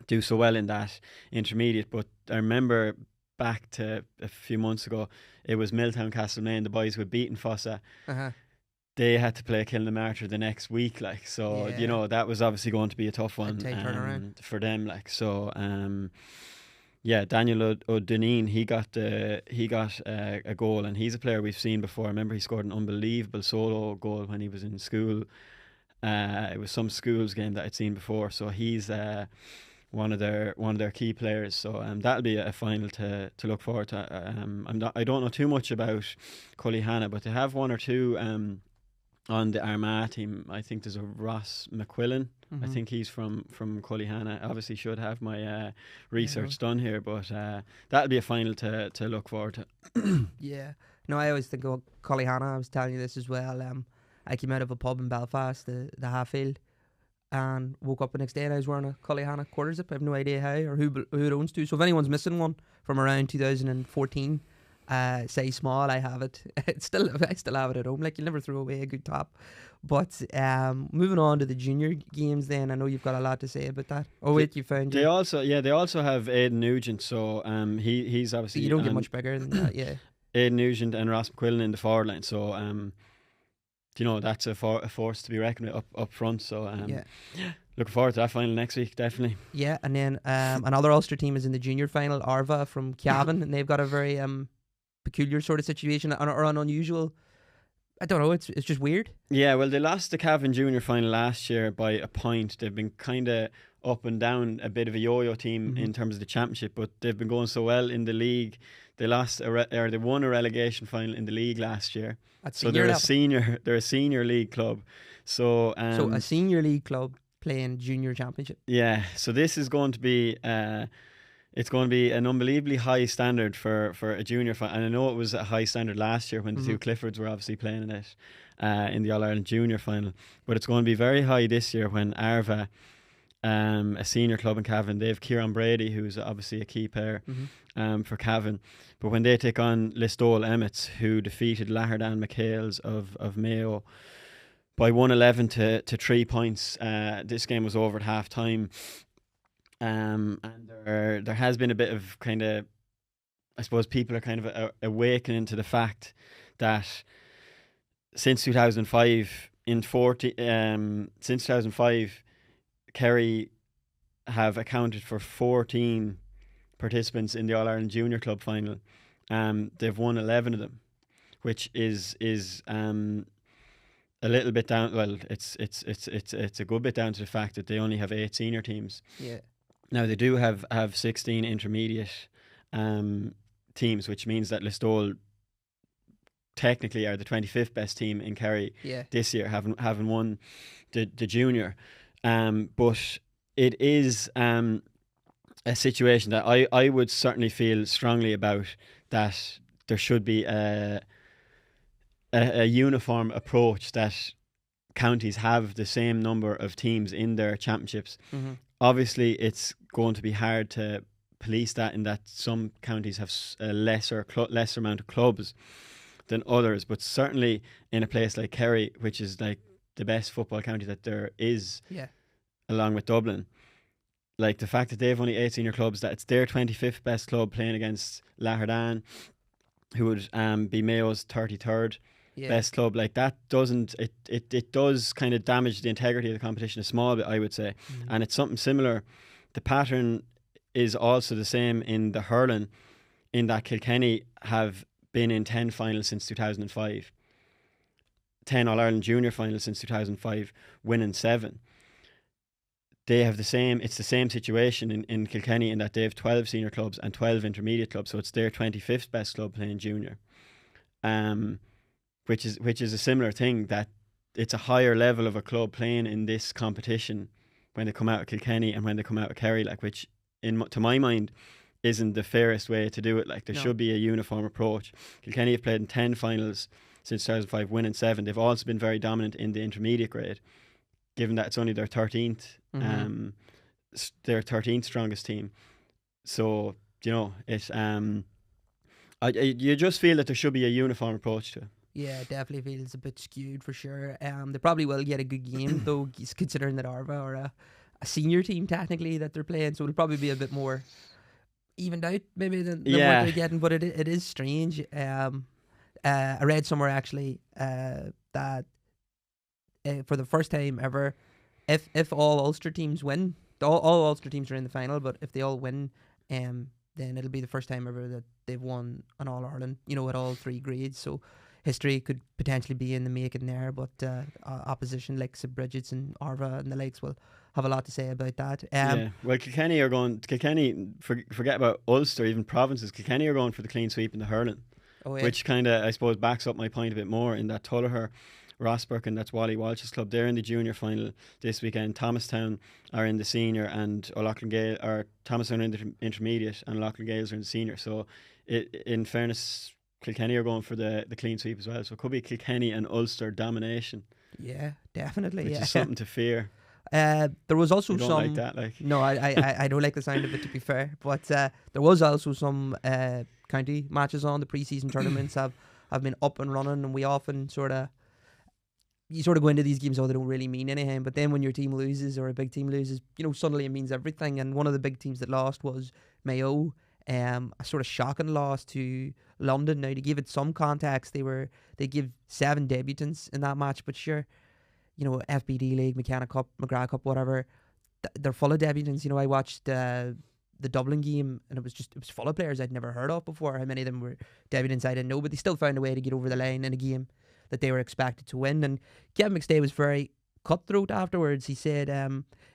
do so well in that intermediate. But I remember back to a few months ago, it was Milltown Castlemaine, the boys who had beaten Fossa. They had to play Kilnamarta the next week, like, so you know, that was obviously going to be a tough one for them, like. So Daniel O'Donneen, he got a goal, and he's a player we've seen before. I remember he scored an unbelievable solo goal when he was in school. It was some schools game that I'd seen before, so he's one of their key players. So that'll be a final to look forward to. I don't know too much about Cullyhanna, but they have one or two on the Armagh team. I think there's a Ross McQuillan. I think he's from Cullyhanna. Obviously should have my research done here, but that'll be a final to look forward to.
No, I always think of Cullyhanna. I was telling you this as well. I came out of a pub in Belfast, the Halffield, and woke up the next day and I was wearing a Cullyhanna quarter zip. I have no idea how or who it owns to. So if anyone's missing one from around 2014, say small, I have it. I still have it at home. Like, you'll never throw away a good top. But moving on to the junior games, then I know you've got a lot to say about that. Oh wait, you found
they also have Aidan Nugent. So he's obviously,
you don't get much bigger than that. Yeah,
Aidan Nugent and Ross McQuillan in the forward line. So you know, that's a force to be reckoned with up front. So looking forward to that final next week, definitely. Yeah,
and then another Ulster team is in the junior final, Arva from Cavan, and they've got a very peculiar sort of situation, or an unusual. I don't know, it's just weird.
Yeah, well, they lost the Cavan junior final last year by a point. They've been kind of up and down, a bit of a yo-yo team in terms of the championship, but they've been going so well in the league. They they won a relegation final in the league last year. So they're a senior league club. So
a senior league club playing junior championship.
Yeah, so this is going to be it's going to be an unbelievably high standard for a junior final. And I know it was a high standard last year when the two Cliffords were obviously playing in it in the All-Ireland junior final. But it's going to be very high this year when Arva, a senior club in Cavan, they have Kieran Brady, who's obviously a key player for Cavan. But when they take on Listowel Emmets, who defeated Laherdan McHale's of Mayo by 111 to 3 points, this game was over at half time. And there has been a bit of kind of, I suppose people are kind of awakening to the fact that since 2005, since 2005, Kerry have accounted for 14 participants in the All-Ireland Junior Club final. They've won 11 of them, which is a little bit down. Well, it's a good bit down to the fact that they only have 8 senior teams.
Yeah.
Now they do have 16 intermediate teams, which means that Listowel technically are the 25th best team in Kerry this year, having won the junior. But it is a situation that I would certainly feel strongly about, that there should be a uniform approach, that counties have the same number of teams in their championships. Obviously, it's going to be hard to police that, in that some counties have a lesser amount of clubs than others, but certainly in a place like Kerry, which is like the best football county that there is, along with Dublin, like the fact that they have only 8 senior clubs, that it's their 25th best club playing against Laherdan, who would be Mayo's 33rd best club, like that doesn't, it does kind of damage the integrity of the competition a small bit, I would say. And it's something similar. The pattern is also the same in the hurling, in that Kilkenny have been in 10 finals since 2005, 10 All-Ireland junior finals since 2005, winning 7. They have it's the same situation in Kilkenny, in that they have 12 senior clubs and 12 intermediate clubs, so it's their 25th best club playing junior. Which is a similar thing, that it's a higher level of a club playing in this competition when they come out of Kilkenny and when they come out of Kerry, like, which to my mind isn't the fairest way to do it. Like, there should be a uniform approach. Kilkenny have played in 10 finals since 2005, winning 7. They've also been very dominant in the intermediate grade, given that it's only their 13th strongest team. So, you know, you just feel that there should be a uniform approach to it.
Yeah, definitely feels a bit skewed for sure. They probably will get a good game though, considering that Arva are a senior team technically that they're playing, so it'll probably be a bit more evened out maybe than what they're getting. But it is strange. I read somewhere actually that for the first time ever, if all Ulster teams win, all Ulster teams are in the final, but if they all win, then it'll be the first time ever that they've won an All-Ireland, you know, at all 3 grades. So history could potentially be in the making there, but opposition like St Brigid's and Arva and the likes will have a lot to say about that.
Well, Kilkenny, forget about Ulster, even provinces, Kilkenny are going for the clean sweep in the hurling, which kind of, I suppose, backs up my point a bit more, in that Tullaher, Rossburke, and that's Wally Walsh's club, they're in the junior final this weekend. Thomastown are in the senior, and O'Loughlin Gale, or Thomastown are in the intermediate, and O'Loughlin Gales are in the senior. So in fairness, Kilkenny are going for the clean sweep as well, so it could be Kilkenny and Ulster domination. Yeah,
definitely.
Which is something to fear.
There was also
some. Like that, like.
No, I don't like the sound of it, to be fair. But there was also some county matches on. The pre-season tournaments have been up and running, and we often you sort of go into these games, they don't really mean anything. But then when your team loses, or a big team loses, you know, suddenly it means everything. And one of the big teams that lost was Mayo. A sort of shocking loss to London. Now, to give it some context, they give 7 debutants in that match, but sure, you know, FBD League, McKenna Cup, McGrath Cup, whatever, they're full of debutants. You know, I watched the Dublin game, and it was full of players I'd never heard of before. How many of them were debutants I didn't know, but they still found a way to get over the line in a game that they were expected to win. And Kevin McStay was very cutthroat afterwards. He said,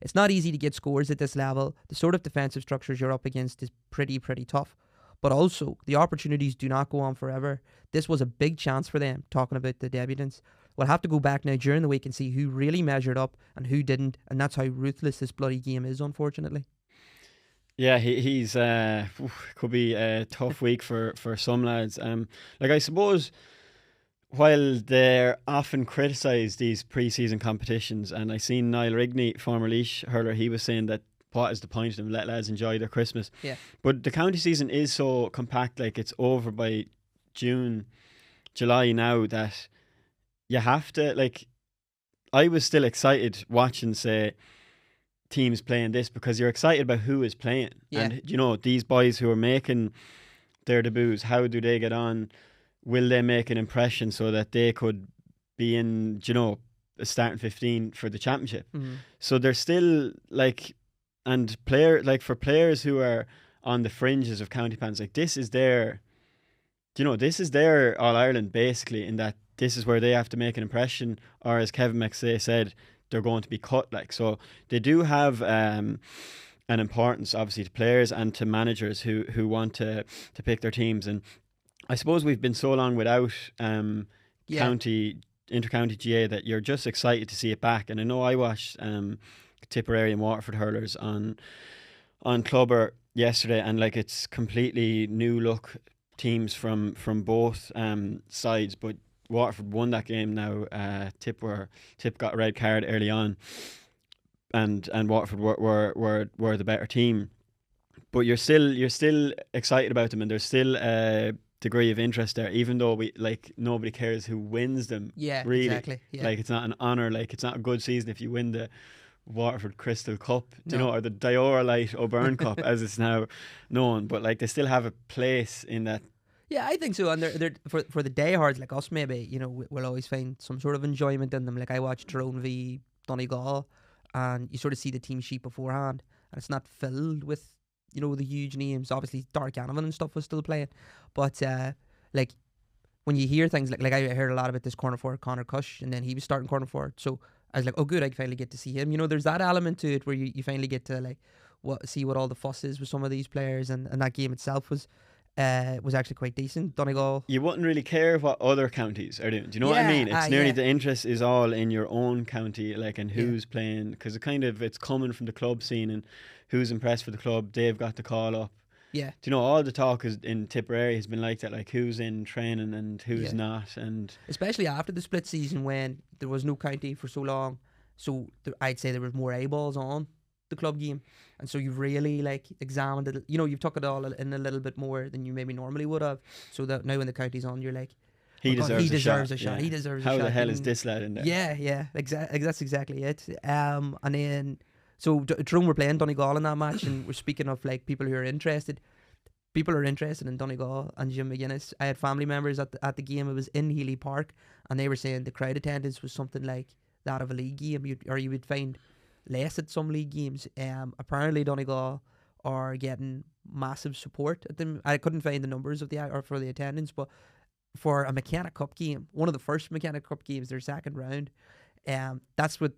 it's not easy to get scores at this level. The sort of defensive structures you're up against is pretty tough. But also, the opportunities do not go on forever. This was a big chance for them, talking about the debutants. We'll have to go back now during the week and see who really measured up and who didn't. And that's how ruthless this bloody game is, unfortunately.
Yeah, he's could be a tough week for some lads. Like I suppose while they're often criticised these pre-season competitions, and I seen Niall Rigney, former Laois hurler, he was saying that what is the point of them? Let lads enjoy their Christmas.
Yeah.
But the county season is so compact, like it's over by June, July now, that you have to, like, I was still excited watching, say, teams playing this, because you're excited about who is playing.
Yeah.
And, you know, these boys who are making their debuts, how do they get on? Will they make an impression so that they could be in, you know, a starting 15 for the championship? So they're still like, and for players who are on the fringes of county plans, like this is their, you know, this is their All Ireland basically, in that this is where they have to make an impression, or as Kevin McSay said, they're going to be cut. Like, so they do have an importance obviously to players and to managers who want to pick their teams. And I suppose we've been so long without county inter-county GAA that you're just excited to see it back. And I know I watched Tipperary and Waterford hurlers on Clubber yesterday, and like it's completely new look teams from both sides. But Waterford won that game now. Tip got a red card early on, and Waterford were the better team. But you're still excited about them, and there's still a degree of interest there, even though nobody cares who wins them.
Yeah,
really.
exactly. Yeah.
Like it's not an honour. Like it's not a good season if you win the Waterford Crystal Cup, you know, or the Diora Light O'Byrne Cup as it's now known. But like they still have a place in that.
Yeah, I think so. And they're for the diehards like us, maybe, you know, we'll always find some sort of enjoyment in them. Like I watched Tyrone v Donegal, and you sort of see the team sheet beforehand, and it's not filled with, you know, the huge names. Obviously Dark Anovan and stuff was still playing, but like when you hear things like I heard a lot about this corner forward Connor Cush, and then he was starting corner forward, so I was like, oh good, I finally get to see him. You know, there's that element to it where you finally get to like see what all the fuss is with some of these players, and that game itself was actually quite decent. Donegal,
you wouldn't really care what other counties are doing. Do you know what I mean? It's nearly the interest is all in your own county, like, and who's playing, because it's coming from the club scene, and who's impressed for the club. They've got the call up. Yeah. Do you know, all the talk is in Tipperary has been like that, like who's in training and who's not, and
especially after the split season when there was no county for so long. So I'd say there was more eyeballs on the club game, and so you've really like examined it. You know, you've took it all in a little bit more than you maybe normally would have. So that now when the county's on, you're like,
he deserves a shot.
Yeah. He deserves
How
a shot.
How the hell is this lad in there?
Yeah. That's exactly it. And then so Tyrone were playing Donegal in that match, and we're speaking of like people who are interested. People are interested in Donegal and Jim McGuinness. I had family members at the game. It was in Healy Park, and they were saying the crowd attendance was something like that of a league game, you would find less at some league games. Apparently Donegal are getting massive support at them. I couldn't find the numbers of for the attendance, but for a McKenna Cup game, one of the first McKenna Cup games, their second round, that's what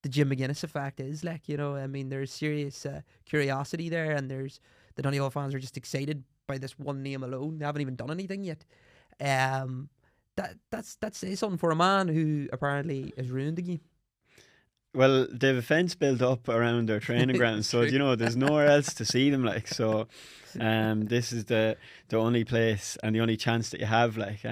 the Jim McGuinness effect is like. You know, I mean, there's serious curiosity there, and there's the Donegal fans are just excited by this one name alone. They haven't even done anything yet. That's says something for a man who apparently has ruined the game.
Well, they've a fence built up around their training grounds, so you know there's nowhere else to see them. Like, so, this is the only place and the only chance that you have. Like,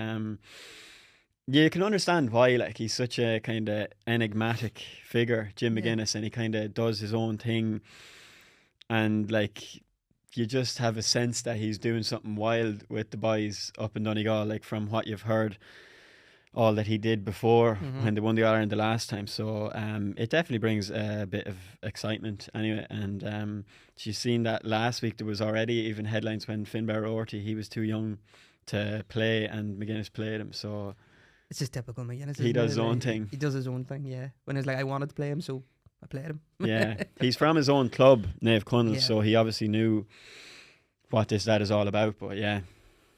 you can understand why. Like, he's such a kind of enigmatic figure, Jim McGuinness, and he kind of does his own thing, and like, you just have a sense that he's doing something wild with the boys up in Donegal. Like, from what you've heard, all that he did before when they won the All-Ireland the last time. So it definitely brings a bit of excitement anyway. And she's seen that last week there was already even headlines when Finbar O'Reilly, he was too young to play, and McGuinness played him. So
it's just typical McGuinness.
He does his own thing.
He does his own thing, yeah. When it's like, I wanted to play him, so I played him.
Yeah, he's from his own club, Naomh Conaill, so he obviously knew what that is all about. But yeah.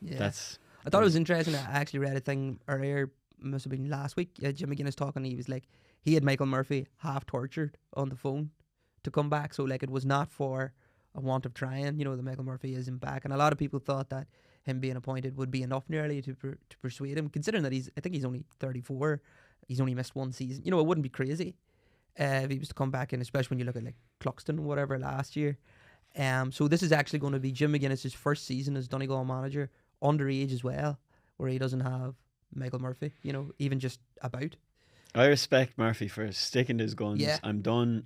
That's...
I thought it was interesting. I actually read a thing earlier, must have been last week, Jim McGuinness talking. He was like, he had Michael Murphy half tortured on the phone to come back, so like it was not for a want of trying, you know, that Michael Murphy isn't back. And a lot of people thought that him being appointed would be enough nearly to persuade him, considering that I think he's only 34, he's only missed one season. You know, it wouldn't be crazy if he was to come back in, especially when you look at like Cluxton or whatever last year. So this is actually going to be Jim McGuinness' first season as Donegal manager, underage as well, where he doesn't have Michael Murphy, even just about.
I respect Murphy for sticking to his guns.
Yeah.
I'm done.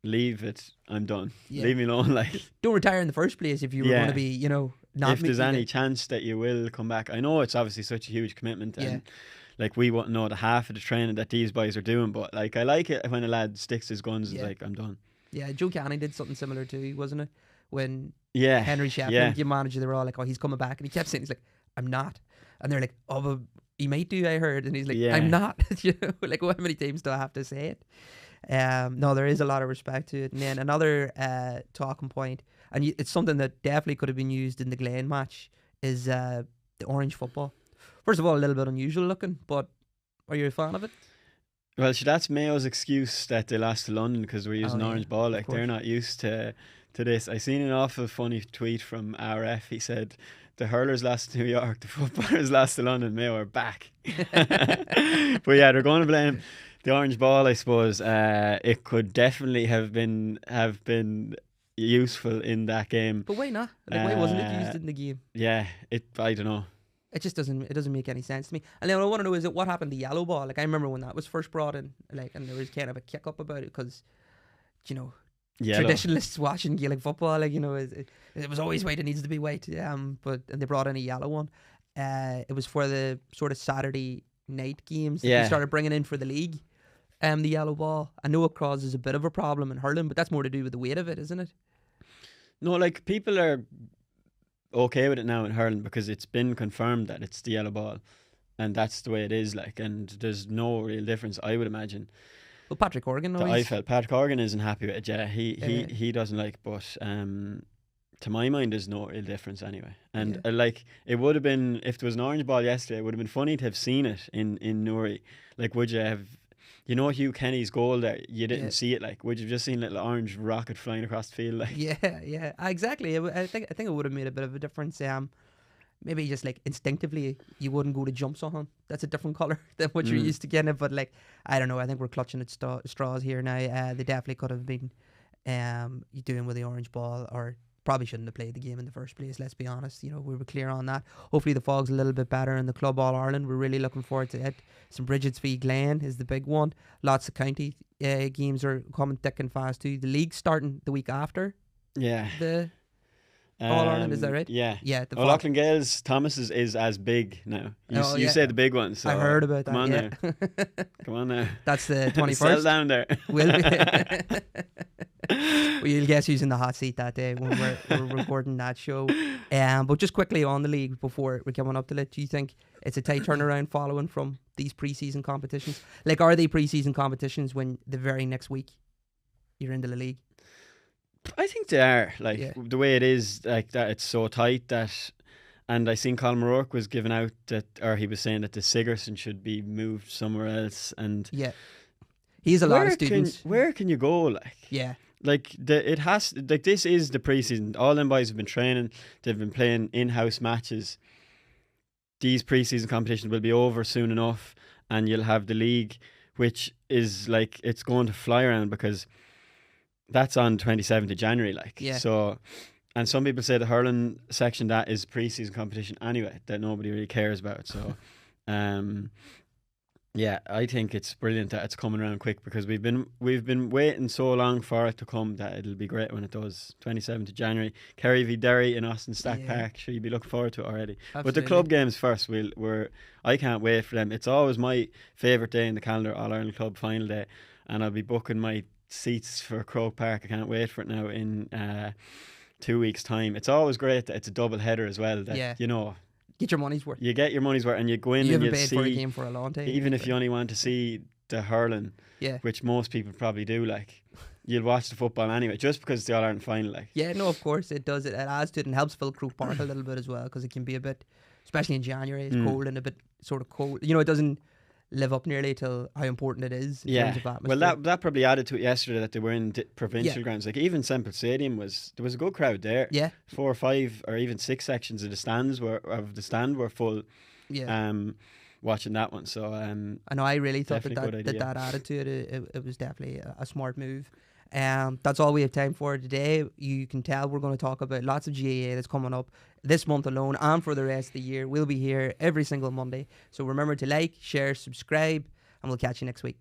Leave it. I'm done.
Yeah.
Leave me alone. Like,
don't retire in the first place if you were going to be, not.
If there's any chance that you will come back, I know it's obviously such a huge commitment, and like we wouldn't know the half of the training that these boys are doing. But like, I like it when a lad sticks to his guns. It's like, I'm done.
Yeah, Joe Canning did something similar too, wasn't it? When Henry Shefflin, game manager, they were all like, "Oh, he's coming back," and he kept saying, "He's like, I'm not," and they're like, "Oh, but he might do, I heard," and he's like, "I'm not." Like, how many times do I have to say it? No, there is a lot of respect to it. And then another talking point, and it's something that definitely could have been used in the Glen match, is the orange football. First of all, a little bit unusual looking, but are you a fan of it?
Well, that's Mayo's excuse that they lost to London because we're using orange ball. Like, they're not used to this. I seen an awful funny tweet from RF. He said, the hurlers lost to New York, the footballers lost to London, Mayo are back. But yeah, they're going to blame the orange ball, I suppose. It could definitely have been useful in that game.
But why not? Like, why wasn't it used in the game?
Yeah, I don't know.
It just doesn't make any sense to me. And then what I want to know is what happened to yellow ball? Like, I remember when that was first brought in, like, and there was kind of a kick up about it because, traditionalists watching Gaelic football, like, it was always white. It needs to be white. And they brought in a yellow one. It was for the sort of Saturday night games that they started bringing in for the league. The yellow ball. I know it causes a bit of a problem in hurling, but that's more to do with the weight of it, isn't it?
No, like, people are okay with it now in hurling because it's been confirmed that it's the yellow ball, and that's the way it is. Like, and there's no real difference, I would imagine.
Well, Patrick Horgan,
Patrick Horgan isn't happy with it. Yeah, he doesn't like. But to my mind, there's no real difference anyway. And like, it would have been, if there was an orange ball yesterday, it would have been funny to have seen it in Newry. Like, would you have? Hugh Kenny's goal there, you didn't see it. Like, would you have just seen a little orange rocket flying across the field? Like,
yeah, exactly. I think it would have made a bit of a difference. Maybe just like instinctively, you wouldn't go to jump something that's a different colour than what you're used to getting it. But like, I don't know. I think we're clutching at straws here now. They definitely could have been doing with the orange ball, or probably shouldn't have played the game in the first place, let's be honest. We were clear on that. Hopefully the fog's a little bit better in the Club All Ireland. We're really looking forward to it. St Brigid's v Glen is the big one. Lots of county games are coming thick and fast too. The league's starting the week after. Yeah. The All Ireland, is that right?
Yeah.
Yeah.
Lachlan Gales Thomas is as big now. You said the big one. So
I heard about that.
Come on now. Come on now.
That's the 21st.
Settle down there.
Will be. Well, you'll guess who's in the hot seat that day when we're recording that show. But just quickly on the league before we're coming up to it, do you think it's a tight turnaround following from these pre-season competitions? Like, are they pre-season competitions when the very next week you're into the league?
I think they are. Like, the way it is, like that, it's so tight that. And I seen Colin O'Rourke was giving out that, or he was saying that the Sigerson should be moved somewhere else. And
he's a lot of students.
Where can you go? Like, like this is the preseason. All them boys have been training. They've been playing in-house matches. These preseason competitions will be over soon enough, and you'll have the league, which is like, it's going to fly around because that's on 27th of January. Like, so. And some people say the hurling section, that is pre-season competition anyway, that nobody really cares about. So, I think it's brilliant that it's coming around quick because we've been waiting so long for it to come that it'll be great when it does. 27th of January, Kerry v Derry in Austin Stack Park. Sure, you'd be looking forward to it already. Absolutely. But the club games first, I can't wait for them. It's always my favourite day in the calendar, All Ireland Club final day, and I'll be booking my seats for Croke Park. I can't wait for it now in 2 weeks' time. It's always great that it's a double header as well. That,
get your money's worth.
You get your money's worth, and you go in.
You
and
haven't
you
paid for a game for a long time.
Even if you only want to see the hurling, which most people probably do, like, you'll watch the football anyway, just because it's the All Ireland final. Like,
no, of course it does. It adds to it and helps fill Croke Park a little bit as well, because it can be a bit, especially in January, it's cold and a bit sort of cold. It doesn't live up nearly to how important it is in terms of atmosphere.
Well, that probably added to it yesterday that they were in provincial grounds. Like, even Semple Stadium there was a good crowd there. 4 or 5 or even 6 sections of the stand were full. Watching that one. So
I know, I really thought that added to it. It was definitely a smart move. That's all we have time for today. You can tell we're going to talk about lots of GAA that's coming up this month alone and for the rest of the year. We'll be here every single Monday. So remember to like, share, subscribe, and we'll catch you next week.